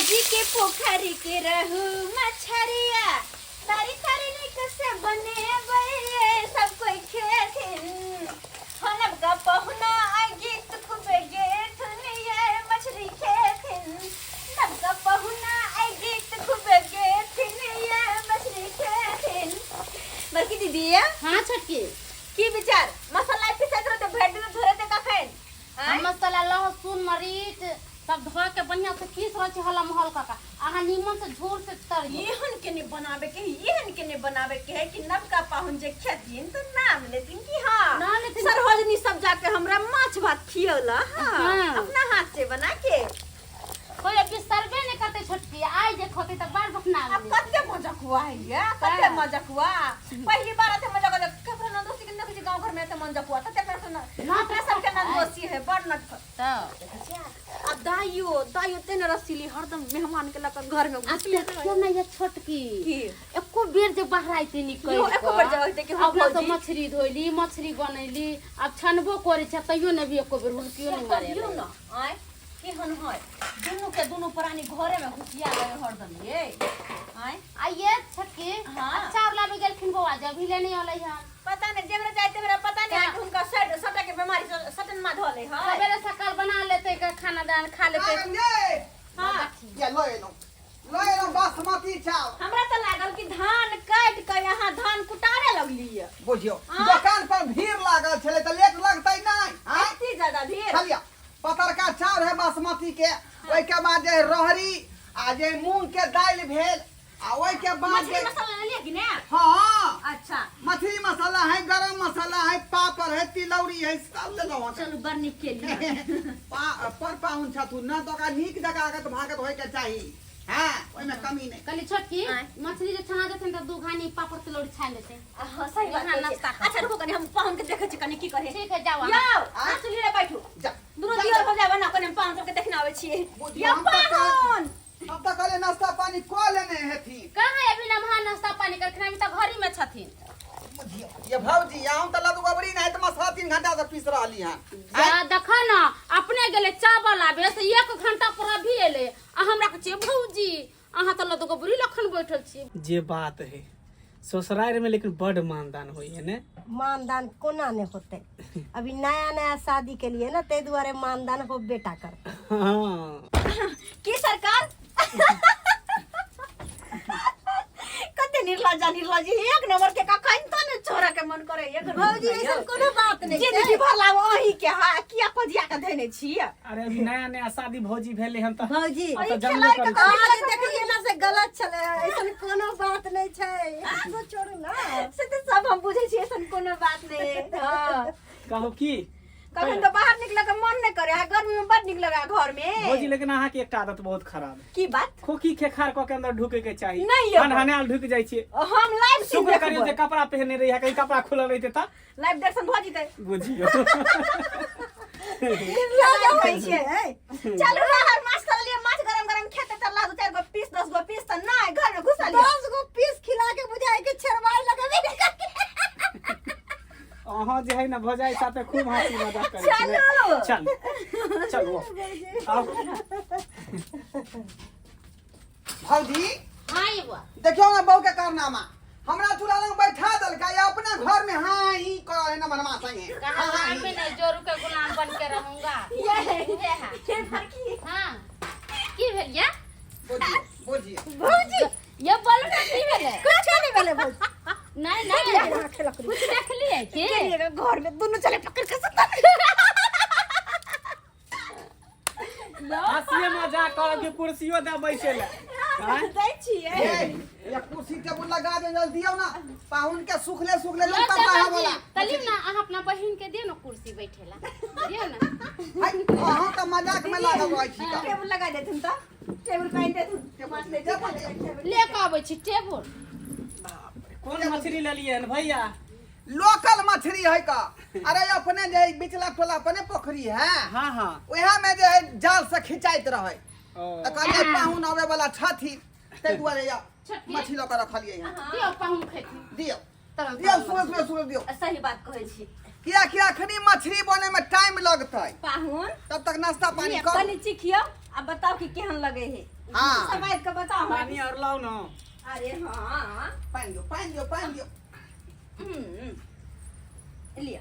नदी के पोखरी के रहू मछरिया तारी तारी निक से बने बे सब कोई खेथिन हनब का पहुना आ गीत खूबे गेथ निये मछली खेथिन नब का पहुना आ गीत खूबे गेथ निये मछली खेथिन बल्कि दीदी हाँ छटकी की विचार मसाला पिसत रहे तो भेड़ धरे ते का खाइन मसाला लहसुन मरीच सब धो के बढ़िया से पीस रही हला महल का आहा नीमन से झोर से तरियो येहन के ने बनावे के येहन के ने बनावे के है कि नबका पाहुन जे खेतिन तो नाम लेतिन कि हां नाम लेतिन सरहजनी सब जाके हमरा माछ भात खियौला हां अपना हाथ से बना के कोई अभी सर्वे ने करते छटकी आई जे खोते त बार बखना अब कते मजाक हुआ है ये कते मजाक हुआ पहली बार आते मजाक कर कपड़ा न दोस्ती के न कुछ गांव घर में ते मजाक हुआ तते ना सब के ना दोस्ती है बड़ नट त अब दाइयो तेने रसीली हरदम मेहमान के लकर घर में घुसले क्यों ना ये छटकी एको बेर जे बाहर आइते निकल एको बेर जगते कि हम तो मछली धोइली मछली बनैली अब छनबो करे छ तइयो ने भी एको बेर हुलकियो नहीं मारे ना आय केहन है दोनों प्राणी घरे में घुसिया गए हरदम ये आय आइए छटकी हां अच्छा लाबे गेलखिन बौआ जब ही लेने वाला है पता नहीं जेमरा जाते मेरा पता नहीं कि उनका सटा के बीमारी सटन मा धोले हां सवेरे सकाल बना लेते का खाना दान खा लेते हां ये लो बासमती चावल हमरा तो लागल कि धान काट के यहां धान कुटारे लगली है बुझियो दुकान पर भीड़ लागल छले त लेट लगतै नहीं हां इतनी ज्यादा भीड़ खलिया पतरका चाउर है बासमती के ओइ के बाद जे रहरी आ जे मूंग के दाल भेल आ ओइ के बाद मछली मसाला ले कि ने हां अच्छा मछली मसाला है गरम मसाला है पापड़ है तिलौरी है सब ले लो चलो बरनी के लिए पर पाउन छथु न तो का नीक जगह आगत भागत होय के चाही हां ओइ में कमी नहीं कली छोटकी मछली जे छना देते त दू घानी पापड़ तिलौरी छान लेते हां सही बात है नाश्ता अच्छा रुको कनी हम पाहुन के देखे छी कनी की करे ठीक है जाओ याओ मछली रे बैठो जा दुनो दियर हो जाबे ना कनी पाहुन सबके देखना आवे छी या पाहुन अब तक ले नाश्ता पानी को लेने हेथी कहां अभी ना महान नाश्ता पानी कर खाना भी त घरी में छथिन ये भौजी हम त लदु गबरी नहीं त मसा 3 घंटा से पीस रहली हां जा देखा ना अपने गेले चावल आबे से 1 घंटा पर अभी एले आ हमरा कहे भौजी अहाँ त लदु गबरी लखन बैठल छी जे बात है ससुराल में लेकिन बड़ मानदान होई है ने मानदान कोना ने होते अभी नया नया शादी के लिए ना ते दुआरे मानदान हो बेटा कर हां की सरकार कते निर्लज एक नंबर के का खाइन त ने छोरा के मन करे एक भौजी ऐसा कोनो बात नहीं जिंदगी भर लाओ ओही के हा किया खोजिया के देने छी अरे अभी नया नया शादी भौजी भेले हम त भौजी त जमले कर आज देखिए ना से गलत चले ऐसा कोनो बात नहीं छै तो छोड़ू ना से तो सब हम बुझे छी ऐसन कोनो बात नहीं हां कहो की कखन तो बाहर निकले के मन नहीं करे गर्मी में बड़ निक लगा घर में भौजी लेकिन अहाँ के एक आदत बहुत खराब है की बात खोखी खेखार क के अंदर ढुके के चाहिए नहीं है हनहनाल ढुक जाई छी हम लाइव सीन शुक्र करियो जे कपड़ा पहने रही है कहीं कपड़ा खुलल रहते त लाइव दर्शन भ जिते बुझियो चलो बाहर माछ कर लिए माछ गरम गरम खेते त ला 2-4 गो पीस 10 गो पीस त नहीं घर में घुसा लिया 10 गो पीस खिला के बुझाए के छरवाई लगावे अहाँ जे है ना भौजाई साथे खूब हंसी मजाक करे चलो चल चलो आओ भौजी हां ये बुआ देखियो ना बहू के कारनामा हमरा चूल्हा लग बैठा दलका या अपने घर में हां ही करे ना मनवा संगे कहां में नहीं जोरू के गुलाम बन के रहूंगा ये फरकी हां की भेल या बुझिए भौजी ये बोलो ना की भेल कुछ नहीं बोले भौजी नहीं कुछ देख लिए के चलिएगा घर में दोनों चले टक्कर के सकता हंसिए मजाक कर के कुर्सियों दे बैठे ले दै छिए या कुर्सी टेबुल लगा दे जल्दी आओ ना पाहुन के सुखले नहीं पता है बोला तली ना अहाँ अपना बहिन के दियो ना कुर्सी बैठेला दियो ना भाई अहाँ तो मजाक में लागल रहै छी का टेबल लगा दे तुम त टेबल काइन दे तू माछ ले जा ले के आबै छी टेबल कौन मछली ले लिए भैया लोकल मछली है का अरे अपने जे बिचला टोला अपने पोखरी है हां हां ओहा में जे है जाल से खिंचाइत रहे त कहले पाहुन आवे वाला छथि ते दुआरे या मछली लक रखलिए यहां दियो पाहुन खेती दियो तरह दियो सुबह दियो सही बात कहै छी किया कि अखनी मछली बने में टाइम लगतै, पाहुन तब तक नाश्ता पानी कर। कनी चिखियो अब बताओ कि केहन लगे है। हाँ। सब बात के बताओ। पानी और लाओ ना। अरे हाँ पानी दो पानी दो पानी दो। लिया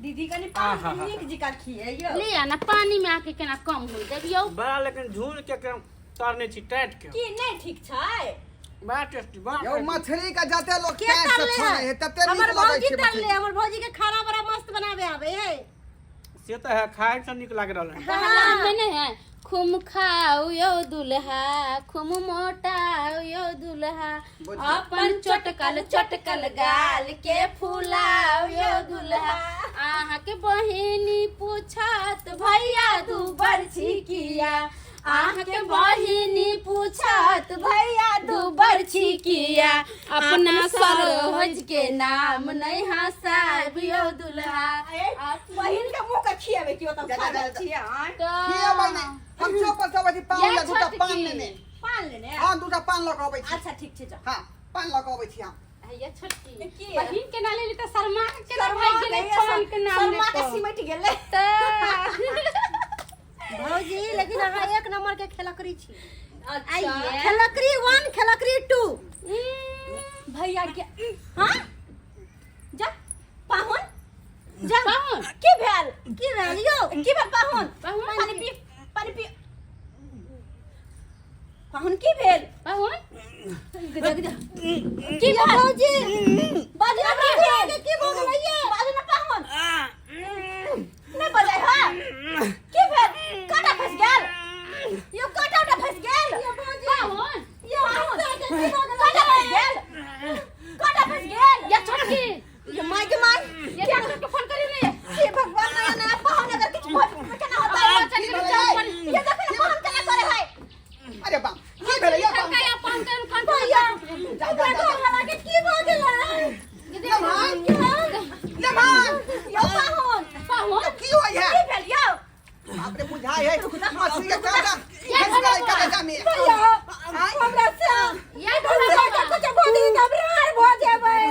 दीदी कनी आहा, पाहुन नीक जिका खिए यो। लिया ना पानी में आके केना कम हो देबियो। बड़ा लेकिन झूल के तरने छी टाइट के। की नहीं ठीक छै। बड़ा टेस्टी बड़ा। यो मछली का जते लोग के टाइट से तरले छोड़े है तते हमर नीक लगै भौजी छै तरले मछली। हमर भौजी के खाना बड़ा मस्त बनावे आवे है। से तो है खाए से निक लाग रहल है। कहला में नहीं है खुम खाओ यो दुल्हा खुम मोटाओ यो दुल्हा अपन चटकल गाल के फुलाओ यो दुल्हा आहा के बहिनी पूछत भैया दू बरछी किया आहा के बहिनी पूछत भैया दू बरछी किया अपना सरोज के नाम नहीं हंसाब यो दुल्हा बहिन के मुंह के खिएबे कि ओतम खा जा, जा, छिए आय। किया बने हम चौपर सब अथी पान या दूटा पान लेने। पान लेने। हां दूटा पान लग आबै छी। अच्छा ठीक छै जा। हां पान लग आबै छी हम। ये छोटकी की? बहिन के ना लेली त शर्मा के ना शर्मा भाई गेले पान के नाम शर्मा के ले सिमट गेले। भौजी लेकिन अहाँ एक नंबर के खेलकरी छी। आइए खेलकरी 1 खेलकरी 2। भैया के हां जा पाहुन जा पाहुन की भेल की भेल यो? की भेल पाहुन पाहुन पानी पी पानी पी पाहुन की भेल पाहुन गजा गजा की भेल भौजी? बाजू ना की भेल की भऽ गेलै ये? बाजू ना पाहुन नहीं बजाय हां की भेल काटा फंस गेल यो काटा उटा फंस गेल पाहुन यो पाहुन काटा फंस गेल काटा फंस गेल ये छोटकी ये माय के माय ये डॉक्टर के फोन करी ले हे भगवान नया नया पाहुन अगर कुछ बहुत केना होता है चल के जाओ ये देखो ना पाहुन केना करे है अरे बाप की भेलै या का या पान के फोन भैया जा जा जा। हमरा के की भ गेलै ये दे भाई ले मां यो पाहुन पाहुन की होय है? की भेल यो बाप रे बुझाई है मछली के काटा फंस गई काटा में। भैया हमरा से ये कुछ बहुत ही घबराहट भ जेबै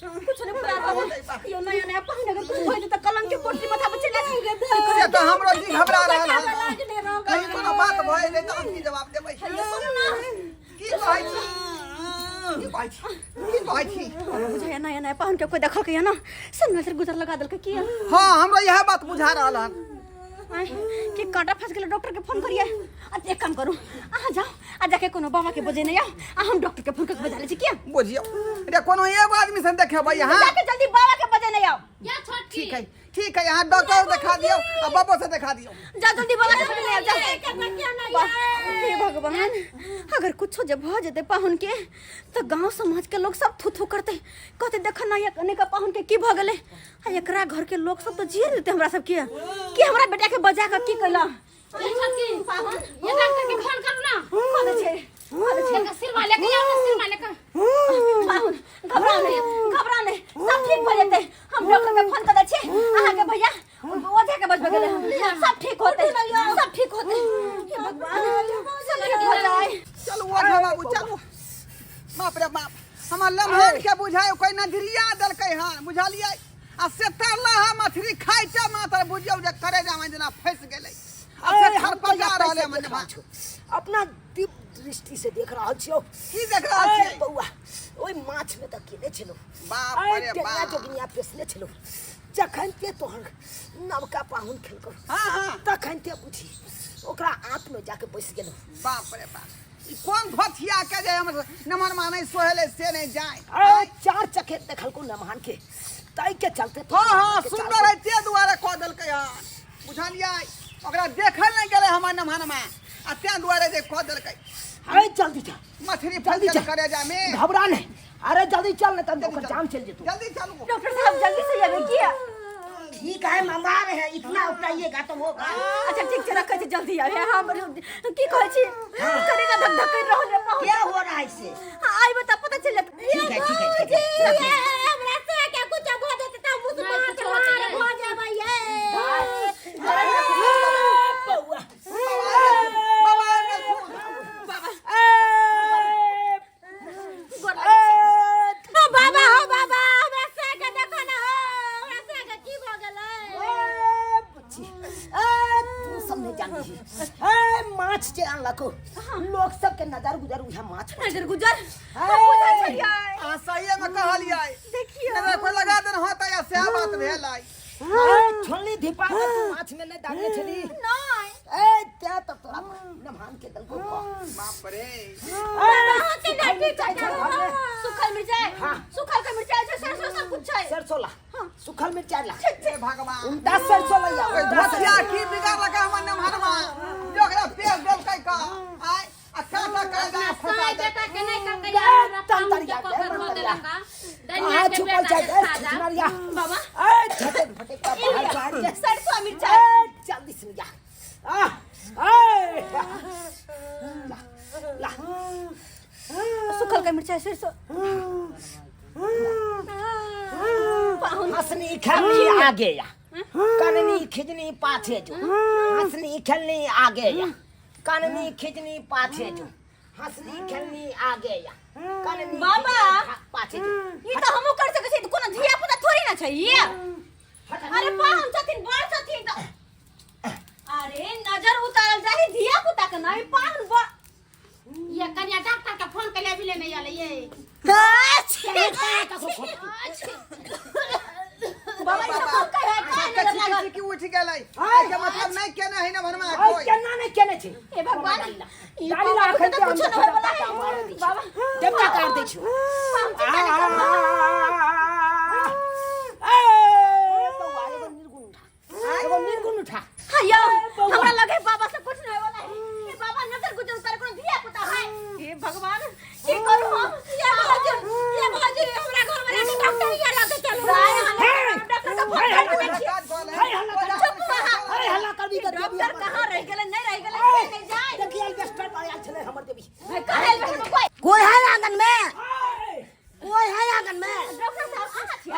कुछ नहीं पता यो नया नया पाहुन अगर कुछ भइल त कलंक के पोटली माथा पर चला जाएगा से तो हमरो जी घबरा रहल है। कहीं कोनो बात भइल है त हम की जवाब देबै? की कहै छी? की कहै छी? की कहै छी? मुझे नया नया पाहुन के कोई देखल के ना संग से गुजर लगा देल के की हां हमरो यह बात बुझा रहल है। कि कांटा फंस गेल डॉक्टर के फोन करिए आ एक काम करू आ जाओ आ जाके कोनो बाबा के बजे नहीं आओ आ हम डॉक्टर के फोन करके बजा ले छी किया बुझियो रे कोनो एगो आदमी से देखेबै हां। जाके जल्दी बाबा के बजे नहीं आओ ये छोटकी ठीक है यहाँ डॉक्टर दिखा दियो और बाबा से दिखा दियो। जा जल्दी बाबा के बजे नहीं आओ जा हे भगवान अगर कुछ जब भ जेते पाहुन के तो गांव समाज के लोग सब थू थू करते कहते देख नया कने का पाहुन के की भ गेले आ एकरा घर के लोग सब तो जिए देते हमरा सब के कि हमरा बेटा के बजा के की कइला ये छोटकी पाहुन ये डॉक्टर के फोन करू ना कौन छे लेके सिर वाले के आओ सिर वाले का पाहुन घबरा नहीं सब ठीक हो जेते हम डॉक्टर के फोन कर दै छी अहाँ के भैया ओझा के बजबे गेले सब ठीक होते सब ठीक होते हे भगवान सब ठीक हो जाए चलो ओझा बाबू चलो। बाप रे बाप हमर लम्हेर के बुझाय कोई नजरिया देलकै हां बुझलियै आ से तरला मछली खाइते मात्र बुझियो जे करे जामे जना फंस गेलै आ से छरपटा रहले मन अपना दीप दृष्टि से देख रहा छियो। की देख रहल छी? बउआ ओइ माछ में त केने छलो बाप रे टेंगा बाप। जोगिनिया पेसले छलो जखन ते तोहर नवका पाहुन खेलको हां हां तखन ते बुझी ओकरा आंत में जाके बैस गेलो। बाप रे बाप ई कोन भथिया के जे हम नमन मानै सोहेले से नहीं जाय। अरे चार चखे देखलको नमहान के तई के चलते तो हां हां सुंदर है ते दुआरे क देलकै हां बुझलियै ओकरा देखल नहीं गेलै हमर नमहन में आ ते दुआरे जे क देलकै। अरे जल्दी जा मछली जल्दी फंस जा करे जामे घबरा नहीं। अरे जल्दी चल न तब ओकर जान चल जेतौ। जल्दी चलो। डॉक्टर साहब जल्दी से आवे किया ठीक है ममार है इतना उपटाइएगा तो होगा। अच्छा ठीक छै रखै छी जल्दी आवे हम की कहै छी करेगा धक धक कर रहल है पाहुन क्या हो रहा है इससे? आई बता पता चल जात ठीक है ठीक है ठीक है हमरा से क्या कुछ भ जेते त मुझ पे चढ़ भ जाबै ये बउआ बाबा हो बाबा हमरा से के देखो ना हो हमरा से के की लोग सब के नजर गुजर उहा माछ नजर गुजर आ सही में कहलिए देखिए अरे कोई लगा देन होता या से बात भेल आई छोलनी धिपा के तू माछ में नहीं डालने छली नहीं ए त्या तो तोरा नमहान के दल को बाप रे सुखल मिर्चाई सुखल का मिर्चाई से सरसों सब कुछ है सरसों ला सुखल मिर्चा ला हे भगवान उल्टा सरसों ला ओए धसिया की बिगाड़ लगा हमन हरमा जोकरा पेड़ देल कई का आय अच्छा कर दा फटा दे बेटा के नहीं का कहिया तंतरिया दैनिया के बेटा सुनरिया बाबा ए फटे फटे का बाहर काट दे सरसों मिर्चाई जल्दी से जा ए ला सुखल का मिर्चाई सरसों हंसनी खेलनी आगे या कननी खिजनी पाछे जो हंसनी खेलनी आगे या कननी खिजनी पाछे जो हंसनी खेलनी आगे या कननी बाबा पाछे जो ये तो हमहु कर सके छी कोनो धिया पुता थोड़ी ना चाहिए अरे पाहुन छथिन बड़ छथिन तो अरे नजर उतारल जाही धिया पुता के नहीं पाहुन बड़ ये कन्या डॉक्टर के फोन के लिए भी ले नहीं आले ये बाबा ये सब का है का नजर लागल की उठ गेलै के मतलब नहीं केना है ना भरमा कोई केना नहीं केने छै हे भगवान गाड़ी ला अखन ते कुछ न होला है बाबा देवता काट दे छु एगो निर्गुण उठा हायो हमरा लगे बाबा से कुछ नहीं होला है ये बाबा नजर गुजर उतार कोनो धिया पुता है हे भगवान की करू हम ये बाजी हमरा घर में डॉक्टर या लगे चलो डॉक्टर का फोन अरे हल्ला कर दी कर डॉक्टर कहां रह गेले नहीं रह गेले नहीं जाए देखिए एल्बेस्टर पर आयल छले हमर देवी कहे में कोई है आंगन में कोई है आंगन में डॉक्टर साहब आना छिए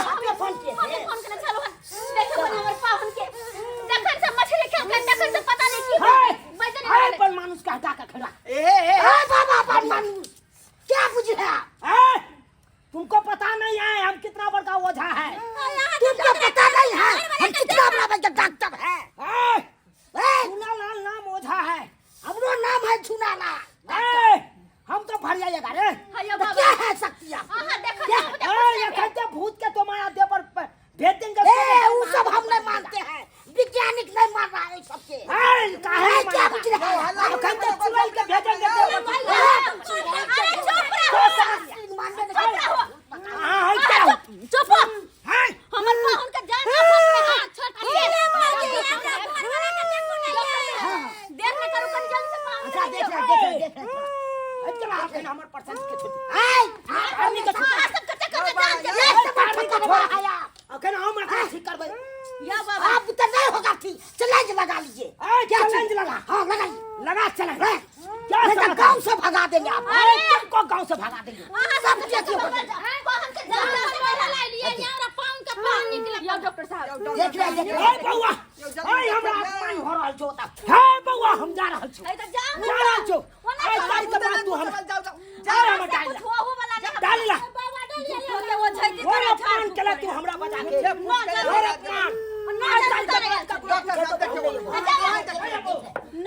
आपके फोन किए थे फोन करना चालू है देखो हमर पाहुन के देखन से मछली खेल के देखन से पता नहीं की बजने अरे पर मानुस का हटा के खड़ा ए बाबा पर मानुस क्या बुझ रहा तुमको पता नहीं है हम कितना बड़ा ओझा है तुमको पता नहीं है हम कितना बड़ा डॉक्टर है छूनालाल नाम ओझा है हमरो नाम है छूनालाल हम तो भरिया ये रे क्या है शक्तियां ये कहते भूत के तुम्हारा दे पर भेज देंगे वो सब हम नहीं मानते हैं वैज्ञानिक नहीं मान रहा है सबके काहे क्या बुझ रहा है कहते चुड़ैल के भेजेंगे अरे चुप रहो चुप हमर पाहुन के जान देख ले करू कन जल्दी से पाहुन देख चला आपके हमर परसेंट के छोटी आदमी के अखन हम अखन ठीक करबै या बाबा आप तो नहीं होगा ठीक चैलेंज लगा लीजिए क्या चैलेंज लगा हां लगा चैलेंज क्या सब गांव से भगा देंगे आप सबको गांव से भगा देंगे सब चीज हो जाएगा पाहुन के जान ला लिए यार पाहुन के पान निकले या डॉक्टर साहब देख ए बौआ ओए हमरा अपमान हो रहल छौ त हे बौआ हम जा रहल छी ए त जा रहल छौ ए तारी के बात तू हम जा हम डाल ला बाबा डाल वो छैती तोरा अपमान केला तू हमरा बजा के तोरा अपमान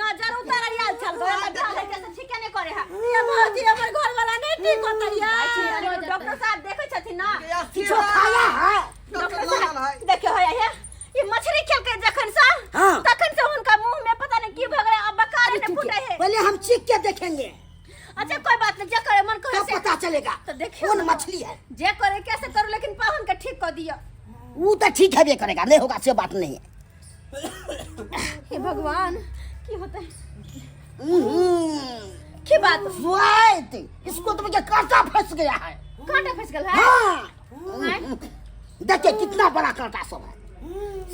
नजर उतार यार चल गया कैसे ठीक नहीं करे है ये माजी हमर घर वाला नहीं ठीक होता यार डॉक्टर साहब देखे छथिन ना किछो खाया है डॉक्टर साहब देखियो है ये मछली खेल के जखन सा तखन से उनका मुंह में पता नहीं की भ गया अब बकार ने फूटे है पहले हम चीख के देखेंगे अच्छा कोई बात नहीं जे करे मन करे तो पता चलेगा तो देखियो कौन मछली है जे करे कैसे करो लेकिन पाहुन के ठीक कर दियो वो तो ठीक है करेगा नहीं होगा से बात नहीं है हे भगवान की होता है की बात वाइट इसको तो मुझे कांटा फंस गया है कांटा फंस गया है हाँ देखिए कितना बड़ा कांटा सब है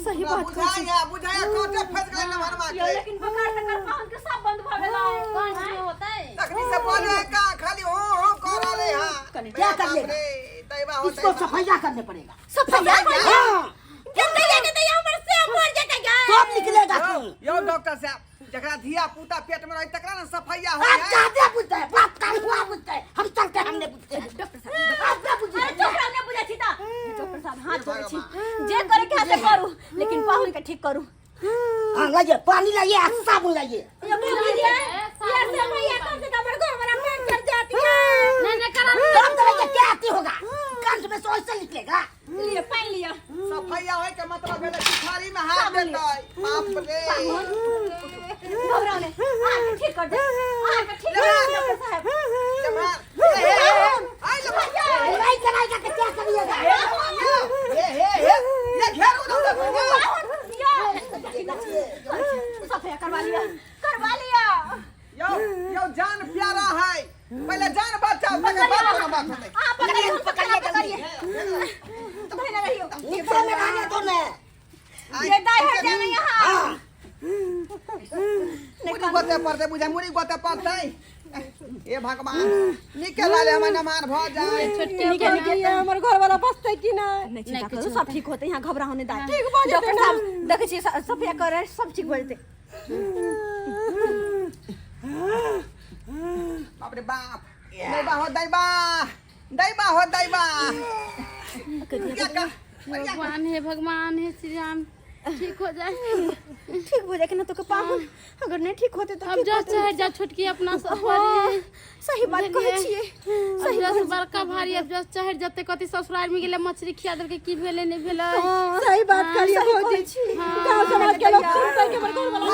सही बात बुझाया कांटा फंस गए ना भरमा यो लेकिन बकार तकर पाहुन के सब बंद भ गेला कौन से होता है तकनी से बोले का खाली हो कर रहे हां क्या कर लेगा दैवा होता इसको सफाया करने पड़ेगा सफाया हाँ गंदा हमर से मर जाता क्या सब निकलेगा यो डॉक्टर साहब जकरा धिया पुता पेट में रही तकरा ना सफाया हो आप क्या पूछते हैं बाप का हुआ पूछते हैं हम चलते हमने पूछते हैं डॉक्टर साहब आप क्या पूछते अरे हैं डॉक्टर ने बुझा छी ता डॉक्टर साहब हाथ जोड़े छी जे करे के हाथ करू लेकिन पाहुन के ठीक करू हाँ लाइए पानी लाइए साबुन लाइए ये ठीक कर दे आके ठीक कर दे डॉक्टर साहब आई ले नहीं कराएगा कि क्या करिएगा ये घेर उधर सफाई करवा लिया यो जान प्यारा है पहले जान बचाओ तब बात ना बात होते पकड़िए धैर्य रहियो नीचे में आने दो ना ये दाई है जाने यहाँ मुड़ी गोते पड़ते बुझा मुड़ी गोते पड़ते ये भगवान निकल आले हमें नमान भ जाए निकल हमर घर वाला बसते कि ना नहीं चिंता करो सब ठीक होते यहाँ घबरा होने दाई ठीक हो डॉक्टर साहब देखे छी सफाई करे सब ठीक हो जेते बाप रे बाप दैबा हो दैबा भगवान हे श्री राम ठीक हो जाए ठीक हो जाए कि ना तो पाहुन अगर नहीं ठीक होते तो अब जा चाहे जा छोटकी अपना सफर सही बात कहै छियै सही से बड़का भारी अब जा चाहे जते कति ससुराल में गेले मछली खिया देल के की भेले नहीं भेले सही बात करिए भौजी गांव समाज के लोग सुनते के घर वाला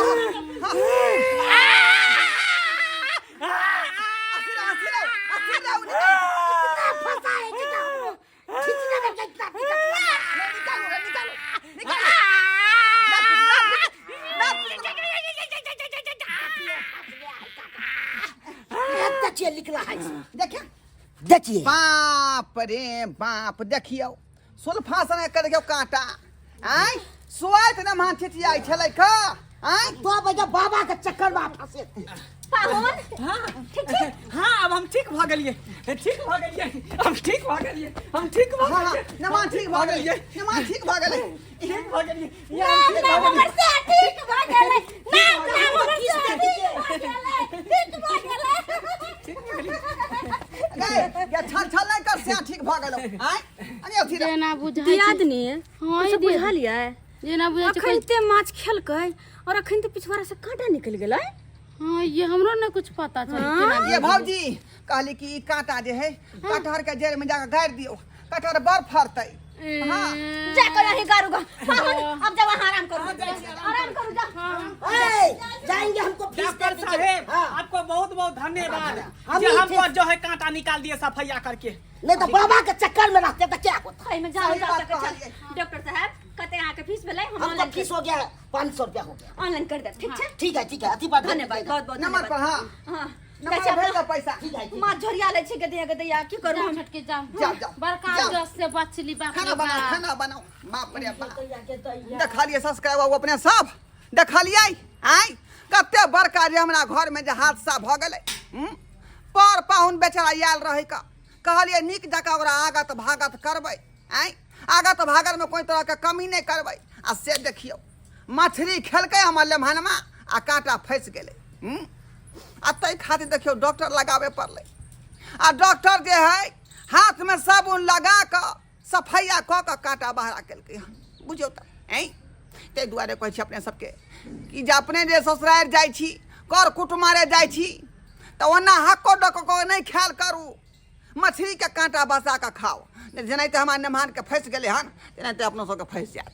देखिए बाप रे बाप देखियो सुल्फासन कर देखियो कांटा आय स्वाइत न मान छिटियाई छलै का आय 2 बजे बाबा के चक्कर में फंसे पाहुन हाँ अब हम ठीक भ गेलिए हम ठीक भ गेलिए नमान ठीक भ गेलै ठीक भ गेलिए हमर से ठीक भ गेलै नाम हमर से ठीक भ गेलै ये छल नहीं कर से ठीक भ गेलो आय अने अथी जे ना बुझाई दियादनी हां सब बुझा लिया जे ना बुझाई अखन ते माछ खेलकै और अखन ते पिछवाड़ा से कांटा निकल गेलै हां ये हमरो न कुछ पता चल ये भौजी कहली कि कांटा जे है कटहर के जड़ में जाकर गाड़ दियो कटहर बड़ फरतै हां जा कर यहीं गारूगा पाहुन अब जा वहां आराम करो जा जाएंगे हमको फीस डॉक्टर दे साहब आपको बहुत बहुत धन्यवाद जो हमको जो है कांटा निकाल दिए सफाइया करके नहीं तो बाबा के चक्कर में रहते तो क्या होता में जाओ सही जा बात सकते कहलिए। डॉक्टर साहब कहते यहाँ के फीस भेलै हम हमको ऑनलाइन फीस हो गया 500 रुपया हो गया ऑनलाइन कर दे ठीक है ठीक है अति बात धन्यवाद बहुत बहुत नंबर पर हां हां नंबर भेज दो पैसा ठीक है माँ झोरिया ले छी के दिया की करू हम छटके जाओ जाओ। बड़का जाओ। जस से बचली बाप रे बाप। खाना बनाओ बाप रे बाप देखा लिए सब्सक्राइब अपने सब देखा लिए आय कते बड़का जे हमरा घर में जे हादसा भ गेलै पर पाहुन बेचारा आयल रहे का कहलिए नीक जका ओकरा आगत भागत करबै आय आगत भागत में कोई तरह के कमी नहीं करबै आ से देखियो मछली खेलकै हमर लेमहनमा आ कांटा फंस गेलै आ तै खातिर देखियो डॉक्टर लगावे पड़लै आ डॉक्टर जे है हाथ में साबुन लगा के सफाइया क के कांटा बाहर केलकै बुझियो त हैं ते दुआरे कहै छी अपने सबके कि जे अपने जे ससुराल जाइ छी कर कुटुमारे जाइ छी त ओना हक्को डको नहीं ख्याल करू मछली के कांटा बसा के खाओ जेनाहिते हमार मेहमान के फंस गेलै हन तेनाहिते अपनो सबके फंस जायत